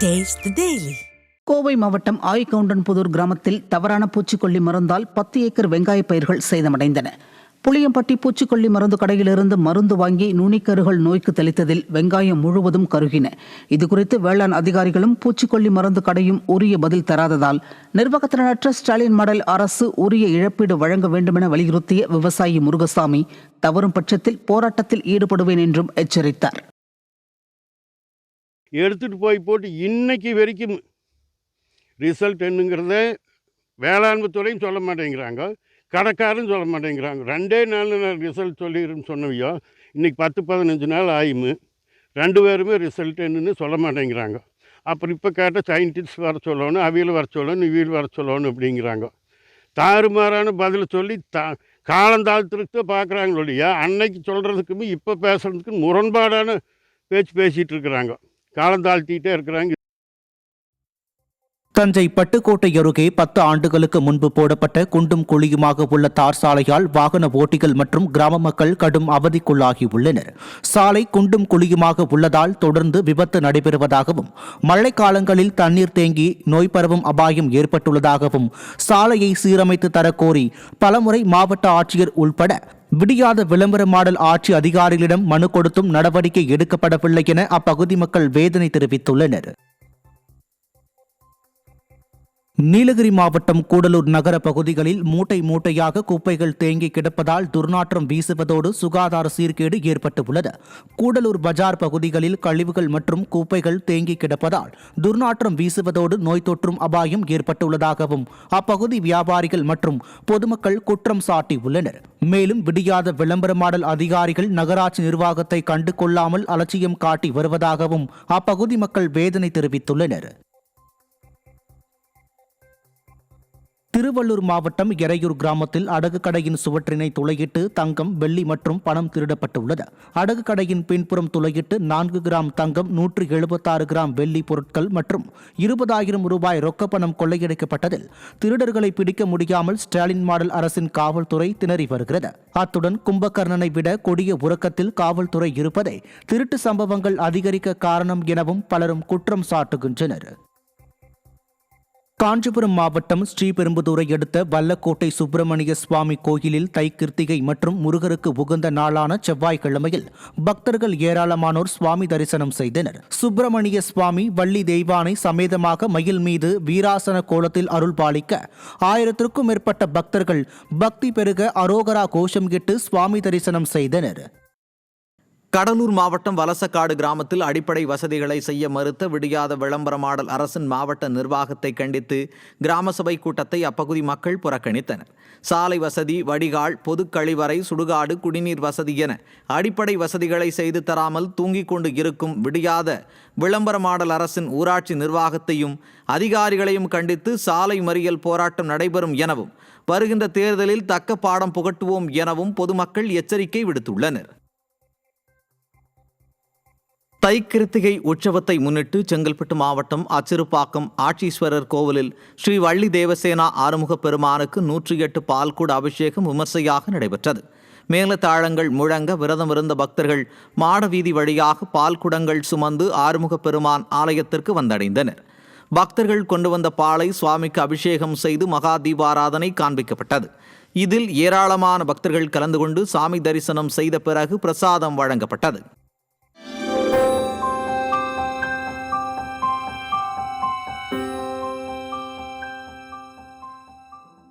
Taste the Daily. Kovai மாவட்டம் ஆய்கவுண்டன்புதூர் கிராமத்தில் தவறான பூச்சிக்கொல்லி மருந்தால் 10 ஏக்கர் வெங்காய பயிர்கள் சேதமடைந்தன. புளியம்பட்டி பூச்சிக்கொல்லி மருந்து கடையிலிருந்து மருந்து வாங்கி நுனிக்கருகள் நோய்க்கு தெளித்ததில் வெங்காயம் முழுவதும் கருகின. இதுகுறித்து வேளாண் அதிகாரிகளும் பூச்சிக்கொல்லி மருந்து கடையும் உரிய பதில் தராததால் நிர்வாகத்தினரற்ற ஸ்டாலின் மாடல் அரசு உரிய இழப்பீடு வழங்க வேண்டுமென வலியுறுத்திய விவசாயி முருகசாமி தவறும் பட்சத்தில் போராட்டத்தில் ஈடுபடுவேன் என்றும் எச்சரித்தார். எடுத்துகிட்டு போட்டு இன்னைக்கு வரைக்கும் ரிசல்ட் என்னங்கிறத வேளாண்மை துறையும் சொல்ல மாட்டேங்கிறாங்க, கடைக்காரும் சொல்ல மாட்டேங்கிறாங்க. 2 நாளில் நான் ரிசல்ட் சொல்லிடுன்னு சொன்னவையோ இன்றைக்கி 10-15 நாள் ஆயுமு 2 பேருமே ரிசல்ட் என்னன்னு சொல்ல மாட்டேங்கிறாங்க. அப்புறம் இப்போ கேட்டால் சயின்டிஸ்ட் வர சொல்லணும், அவியல் வர சொல்லணும், இவியல் வர சொல்லணும் அப்படிங்கிறாங்க. தாறுமாறான பதில் சொல்லி காலந்தாழ்த்துறதுக்கு பார்க்குறாங்களோ இல்லையா, அன்னைக்கு சொல்கிறதுக்குமே இப்போ பேசுகிறதுக்கு முரண்பாடான பேச்சு பேசிகிட்டு இருக்கிறாங்க, காலந்தாழ்த்திக்கிட்டே இருக்கிறாங்க. தஞ்சை பட்டுக்கோட்டை அருகே 10 ஆண்டுகளுக்கு முன்பு போடப்பட்ட குண்டும் குழியுமாக உள்ள தார் சாலையால் வாகன ஓட்டிகள் மற்றும் கிராம மக்கள் கடும் அவதிக்குள்ளாகி உள்ளனர். சாலை குண்டும் குழியுமாக உள்ளதால் தொடர்ந்து விபத்து நடைபெறுவதாகவும் மழைக்காலங்களில் தண்ணீர் தேங்கி நோய் பரவும் அபாயம் ஏற்பட்டுள்ளதாகவும் சாலையை சீரமைத்து தரக்கோரி பலமுறை மாவட்ட ஆட்சியர் உள்பட விடியாத விளம்பர மாடல் ஆட்சி அதிகாரிகளிடம் மனு கொடுத்தும் நடவடிக்கை எடுக்கப்படவில்லை என அப்பகுதி மக்கள் வேதனை தெரிவித்துள்ளனர். நீலகிரி மாவட்டம் கூடலூர் நகர பகுதிகளில் மூட்டை மூட்டையாக குப்பைகள் தேங்கி கிடப்பதால் துர்நாற்றம் வீசுவதோடு சுகாதார சீர்கேடு ஏற்பட்டுள்ளது. கூடலூர் பஜார் பகுதிகளில் கழிவுகள் மற்றும் குப்பைகள் தேங்கி கிடப்பதால் துர்நாற்றம் வீசுவதோடு நோய் தொற்றும் அபாயம் ஏற்பட்டுள்ளதாகவும் அப்பகுதி வியாபாரிகள் மற்றும் பொதுமக்கள் குற்றம் சாட்டியுள்ளனர். மேலும் விடியாத விளம்பர மாடல் அதிகாரிகள் நகராட்சி நிர்வாகத்தை கண்டு கொள்ளாமல் அலட்சியம் காட்டி வருவதாகவும் அப்பகுதி மக்கள் வேதனை தெரிவித்துள்ளனர். திருவள்ளூர் மாவட்டம் எரையூர் கிராமத்தில் அடகு கடையின் சுவற்றினை துளையிட்டு தங்கம், வெள்ளி மற்றும் பணம் திருடப்பட்டுள்ளது. அடகு கடையின் பின்புறம் துளையிட்டு 4 கிராம் தங்கம், 176 கிராம் வெள்ளி பொருட்கள் மற்றும் 20,000 ரூபாய் ரொக்க பணம் கொள்ளையடிக்கப்பட்டதில் திருடர்களை பிடிக்க முடியாமல் ஸ்டாலின் மாடல் அரசின் காவல்துறை திணறி வருகிறது. அத்துடன் கும்பகர்ணனை விட கொடிய உறக்கத்தில் காவல்துறை இருப்பதை திருட்டு சம்பவங்கள் அதிகரிக்க காரணம் எனவும் பலரும் குற்றம் சாட்டுகின்றனர். காஞ்சிபுரம் மாவட்டம் ஸ்ரீபெரும்புதூரை அடுத்த வல்லக்கோட்டை சுப்பிரமணிய சுவாமி கோயிலில் தை கிருத்திகை மற்றும் முருகருக்கு உகந்த நாளான செவ்வாய்க்கிழமையில் பக்தர்கள் ஏராளமானோர் சுவாமி தரிசனம் செய்தனர். சுப்பிரமணிய சுவாமி வள்ளி தெய்வானை சமேதமாக மயில் மீது வீராசன கோலத்தில் அருள் பாலிக்க 1000க்கும் மேற்பட்ட பக்தர்கள் பக்தி பெருக அரோகரா கோஷமிட்டு சுவாமி தரிசனம் செய்தனர். கடலூர் மாவட்டம் வலசக்காடு கிராமத்தில் அடிப்படை வசதிகளை செய்ய மறுத்த விடியாத விளம்பர மாடல் அரசின் மாவட்ட நிர்வாகத்தை கண்டித்து கிராம சபை கூட்டத்தை அப்பகுதி மக்கள் புறக்கணித்தனர். சாலை வசதி, வடிகால், பொது கழிவறை, சுடுகாடு, குடிநீர் வசதி என அடிப்படை வசதிகளை செய்து தராமல் தூங்கிக் கொண்டு இருக்கும் விடியாத விளம்பர மாடல் அரசின் ஊராட்சி நிர்வாகத்தையும் அதிகாரிகளையும் கண்டித்து சாலை மறியல் போராட்டம் நடைபெறும் எனவும் வருகின்ற தேர்தலில் தக்க பாடம் புகட்டுவோம் எனவும் பொதுமக்கள் எச்சரிக்கை விடுத்துள்ளனர். தை கிருத்திகை உற்சவத்தை முன்னிட்டு செங்கல்பட்டு மாவட்டம் அச்சிறுப்பாக்கம் ஆட்சீஸ்வரர் கோவிலில் ஸ்ரீ வள்ளி தேவசேனா ஆறுமுக பெருமானுக்கு 108 பால்குட அபிஷேகம் விமர்சையாக நடைபெற்றது. மேலதாளங்கள் முழங்க விரதமிருந்த பக்தர்கள் மாடவீதி வழியாக பால்குடங்கள் சுமந்து ஆறுமுக பெருமான் ஆலயத்திற்கு வந்தடைந்தனர். பக்தர்கள் கொண்டு வந்த பாலை சுவாமிக்கு அபிஷேகம் செய்து மகா தீபாராதனை காண்பிக்கப்பட்டது. இதில் ஏராளமான பக்தர்கள் கலந்து கொண்டு சாமி தரிசனம் செய்த பிறகு பிரசாதம் வழங்கப்பட்டது.